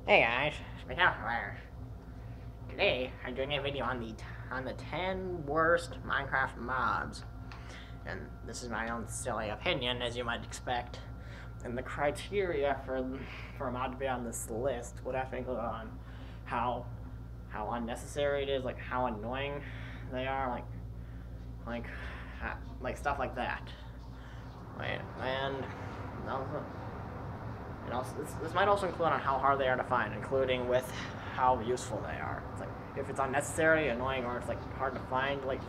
Hey guys, it's McAllister. Today I'm doing a video on the 10 worst Minecraft mobs, and this is my own silly opinion, as you might expect. And the criteria for a mod to be on this list would have to include on how unnecessary it is, like how annoying they are, like like stuff like that. Right, and also, this might also include on how hard they are to find, including with how useful they are. It's like if it's unnecessary, annoying, or it's like hard to find, like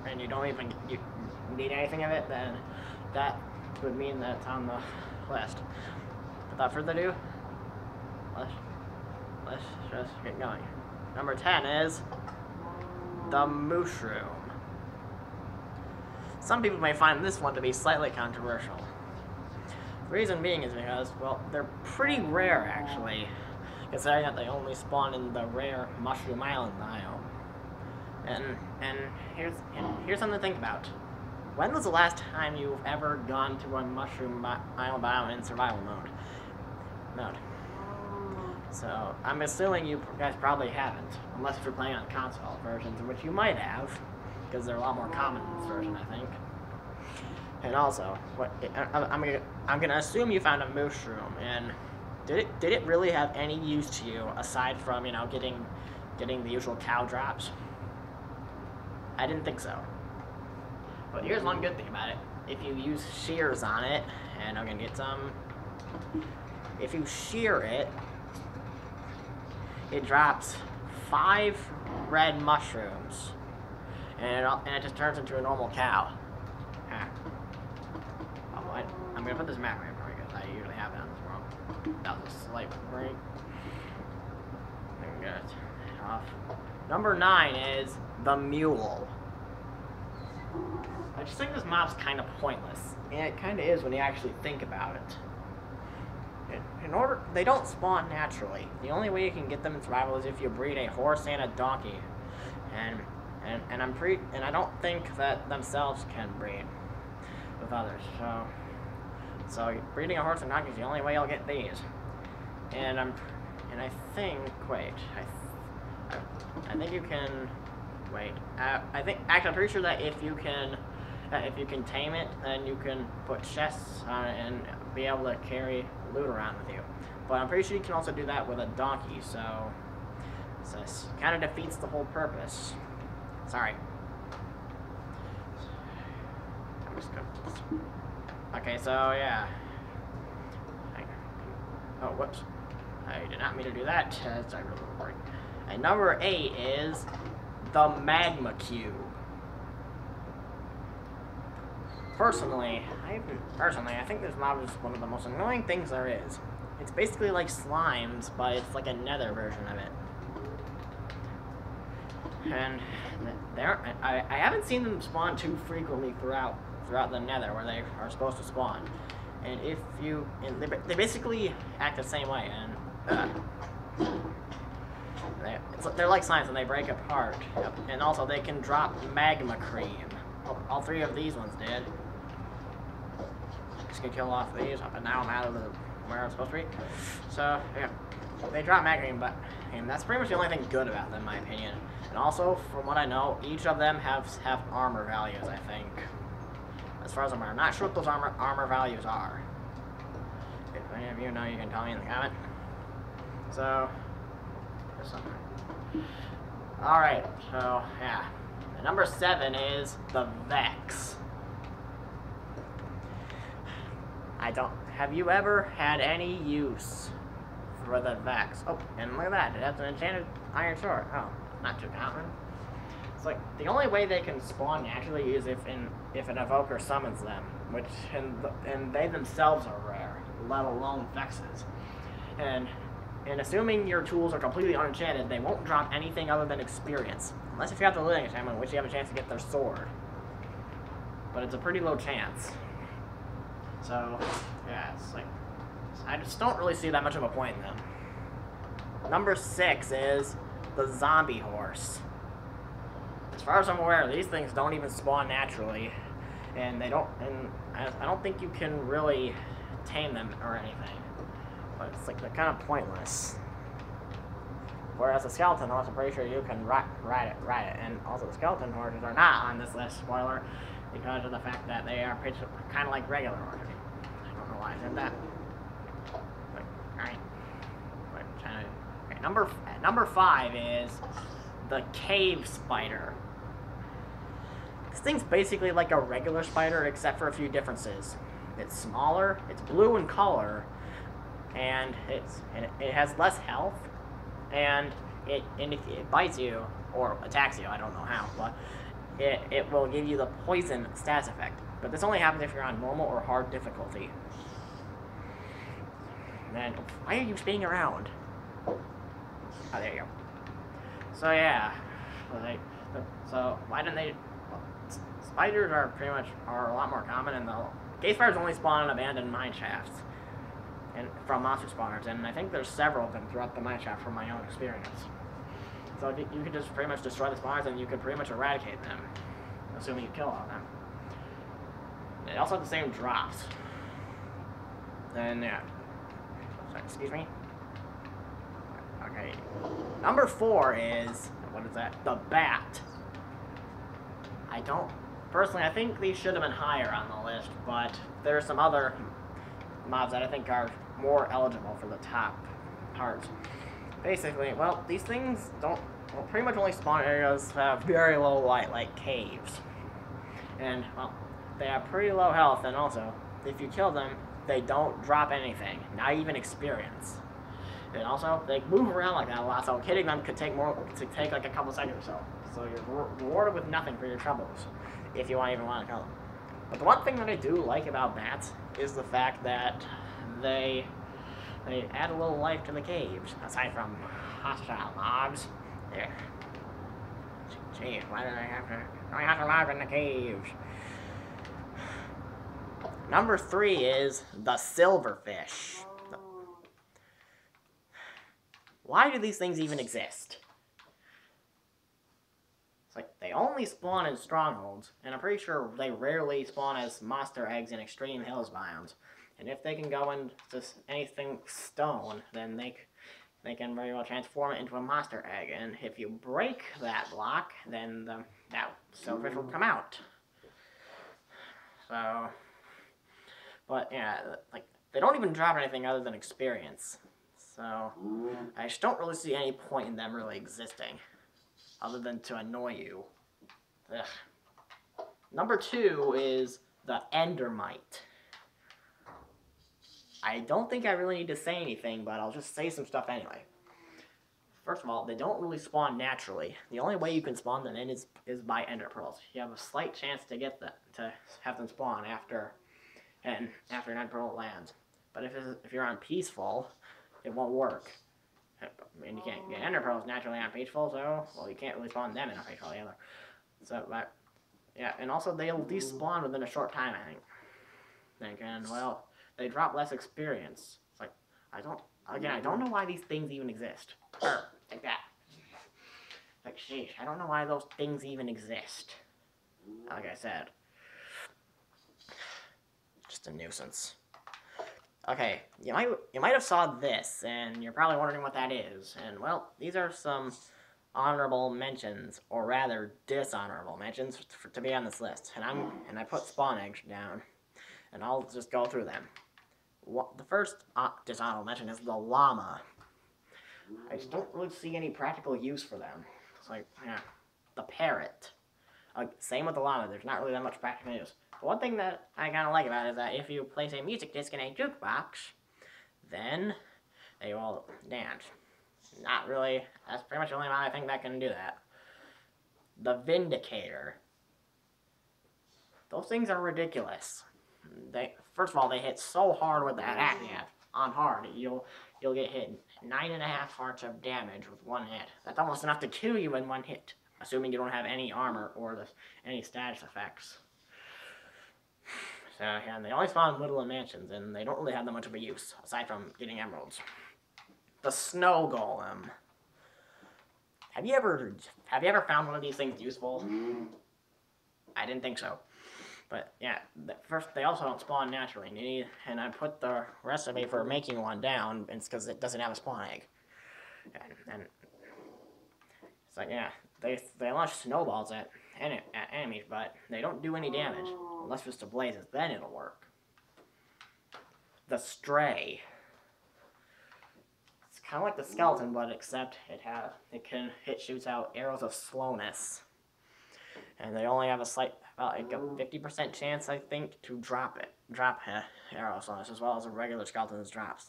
and you don't even you need anything of it, then that would mean that it's on the list. Without further ado, let's just get going. Number 10 is the mushroom. Some people may find this one to be slightly controversial. The reason being is because, well, they're pretty rare actually, considering that they only spawn in the rare Mushroom Island biome. And here's something to think about. When was the last time you've ever gone to a Mushroom Island biome in survival mode? So I'm assuming you guys probably haven't, unless you're playing on console versions, which you might have, because they're a lot more common in this version, I think. And also, I'm gonna assume you found a mushroom, and did it really have any use to you aside from getting the usual cow drops? I didn't think so. But here's one good thing about it: if you use shears on it, and I'm gonna get some. If you shear it, it drops 5 red mushrooms, and it just turns into a normal cow. I'm gonna put this map right for you because I usually have it on this world. That was a slight break. There we go. Off. Number 9 is the mule. I just think this mob's kind of pointless, and it kind of is when you actually think about it. They don't spawn naturally. The only way you can get them in survival is if you breed a horse and a donkey, and I don't think that themselves can breed with others. So breeding a horse and donkey is the only way you'll get these. And I think I think you can actually I'm pretty sure that if you can tame it, then you can put chests on it and be able to carry loot around with you. But I'm pretty sure you can also do that with a donkey, so this kind of defeats the whole purpose. Sorry. I'm just gonna... Okay, so yeah. Oh, whoops. I did not mean to do that. And number 8 is the magma cube. Personally, I think this mob is one of the most annoying things there is. It's basically like slimes, but it's like a nether version of it. And I haven't seen them spawn too frequently throughout the nether where they are supposed to spawn. And they basically act the same way, and they're like slimes and they break apart. Yep. And also they can drop magma cream. All 3 of these ones did. Just gonna kill off these, and now I'm out of where I'm supposed to be. So yeah, they drop magma cream, and that's pretty much the only thing good about them, in my opinion. And also, from what I know, each of them have armor values, I think. As far as I'm aware, I'm not sure what those armor values are. If any of you know, you can tell me in the comment. So, there's something. Alright, so, yeah. And number 7 is the Vex. Have you ever had any use for the Vex? Oh, and look at that, it has an enchanted iron sword. Oh, not too common. It's like, the only way they can spawn naturally is if an evoker summons them, and they themselves are rare, let alone Vexes. And assuming your tools are completely unenchanted, they won't drop anything other than experience. Unless if you have the living enchantment, in which you have a chance to get their sword. But it's a pretty low chance. So, yeah, it's like, I just don't really see that much of a point in them. Number 6 is the zombie horse. As far as I'm aware, these things don't even spawn naturally, and I don't think you can really tame them or anything. But it's like they're kind of pointless. Whereas the skeleton horse, I'm pretty sure you can ride it. And also the skeleton horses are not on this list, spoiler, because of the fact that they are kind of like regular horses. I don't know why I said that. But, alright. Okay, number 5 is the cave spider. This thing's basically like a regular spider except for a few differences. It's smaller, it's blue in color, and it has less health, and if it bites you or attacks you, I don't know how, but it will give you the poison status effect. But this only happens if you're on normal or hard difficulty. Then why are you spinning around? Oh, there you go. So yeah, so why didn't they? Well, spiders are a lot more common, and the cave spiders only spawn in abandoned mine shafts, and from monster spawners, and I think there's several of them throughout the mine shaft from my own experience. So you could just pretty much destroy the spawners, and you could pretty much eradicate them, assuming you kill all of them. They also have the same drops. And yeah, sorry, excuse me. Okay, number 4 is, what is that? The bat. Personally, I think these should have been higher on the list, but there are some other mobs that I think are more eligible for the top parts. Basically, well, these things pretty much only spawn in areas that have very low light, like caves. And, well, they have pretty low health, and also, if you kill them, they don't drop anything, not even experience. And also, they move around like that a lot, so hitting them could take like a couple seconds or so. So you're rewarded with nothing for your troubles, if you even want to kill them. But the one thing that I do like about bats is the fact that they add a little life to the caves, aside from hostile mobs. Yeah. Jeez, why do I have to live in the caves? Number 3 is the silverfish. Why do these things even exist? It's like, they only spawn in strongholds, and I'm pretty sure they rarely spawn as monster eggs in extreme hills biomes. And if they can go into anything stone, then they can very well transform it into a monster egg. And if you break that block, then that silverfish will come out. So, but yeah, like, they don't even drop anything other than experience. So, I just don't really see any point in them really existing, other than to annoy you. Ugh. Number 2 is the Endermite. I don't think I really need to say anything, but I'll just say some stuff anyway. First of all, they don't really spawn naturally. The only way you can spawn them in is by ender pearls. You have a slight chance to have them spawn after an ender pearl lands. But if you're on peaceful, it won't work. And you can't get ender pearls naturally on peaceful, so, well, you can't really spawn them in a peaceful either. So, but, yeah, and also they'll despawn within a short time, I think. And, well, they drop less experience. It's like, I don't know why these things even exist. Like that. Like, sheesh, I don't know why those things even exist. Like I said. Just a nuisance. Okay, you might have saw this, and you're probably wondering what that is. And, well, these are some honorable mentions, or rather dishonorable mentions, to be on this list. And I put spawn eggs down, and I'll just go through them. The first dishonorable mention is the llama. I just don't really see any practical use for them. It's like, yeah, the parrot. Same with the llama, there's not really that much practical use. But one thing that I kind of like about it is that if you place a music disc in a jukebox, then they will dance. Not really, that's pretty much the only one I think that can do that. The Vindicator. Those things are ridiculous. First of all, they hit so hard with that axe, on hard, you'll get hit 9.5 hearts of damage with one hit. That's almost enough to kill you in one hit, assuming you don't have any armor or any status effects. So, yeah, and they only spawn in little mansions, and they don't really have that much of a use, aside from getting emeralds. The Snow Golem. Have you ever found one of these things useful? I didn't think so. But, yeah, first, they also don't spawn naturally, and I put the recipe for making one down, because it doesn't have a spawn egg. And It's like, yeah, they launch snowballs at enemies, but they don't do any damage. Unless it's to blazes, then it'll work. The Stray. It's kind of like the skeleton, but except it shoots out arrows of slowness. And they only have a slight, about like a 50% chance, I think, to drop arrow of slowness, as well as a regular skeleton's drops.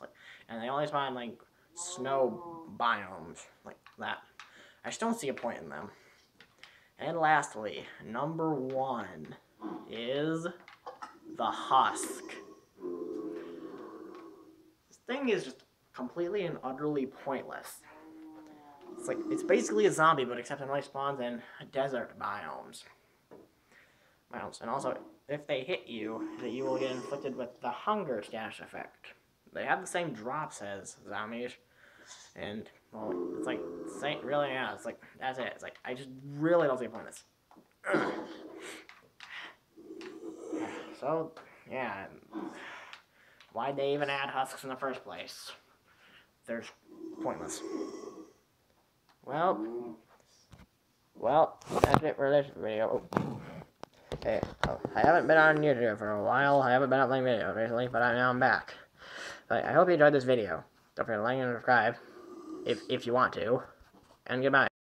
And they only spawn like snow biomes like that. I just don't see a point in them. And lastly, number 1 is the Husk. This thing is just completely and utterly pointless. It's basically a zombie, but except it only spawns in desert biomes. And also, if they hit you, that you will get inflicted with the hunger stash effect. They have the same drops as zombies, and well, it's like, really, yeah, it's like, that's it. It's like, I just really don't see a point in this. So, yeah, why'd they even add husks in the first place? They're pointless. Well, that's it for this video. Okay, I haven't been on YouTube for a while. I haven't been uploading videos recently, but now I'm back. But I hope you enjoyed this video. Don't forget to like and subscribe if you want to. And goodbye.